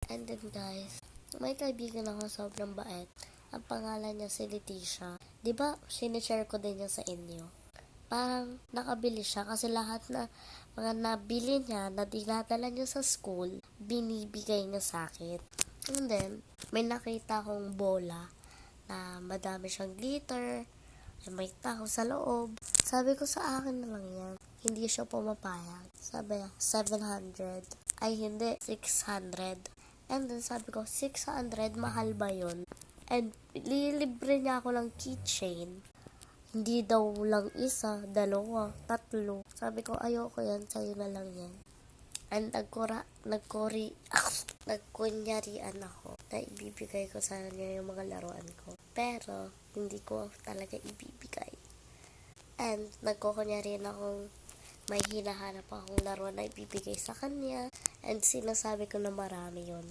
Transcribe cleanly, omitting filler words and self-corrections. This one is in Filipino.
And then guys, may kaibigan ako sobrang bait. Ang pangalan niya si Leticia. Diba, sinishare ko din niya sa inyo. Parang nakabili siya kasi lahat na mga nabili niya na dinadala niya sa school, binibigay niya sa akin. And then, may nakita akong bola na madami siyang glitter, may tao sa loob. Sabi ko sa akin na lang yan. Hindi siya pumapayag. Sabi niya, 700. Ay hindi, 600. And then sabi ko, 600, mahal ba yun? And lilibre niya ako ng keychain. Hindi daw lang isa, dalawa, tatlo. Sabi ko, ayoko yan, sa'yo na lang yan. And nagkunyarian ako na ibibigay ko sa kanya yung mga laruan ko. Pero, hindi ko talaga ibibigay. And nagkukunyarian akong may hinahanap akong laruan na ibibigay sa kanya. And sinasabi ko na marami yon.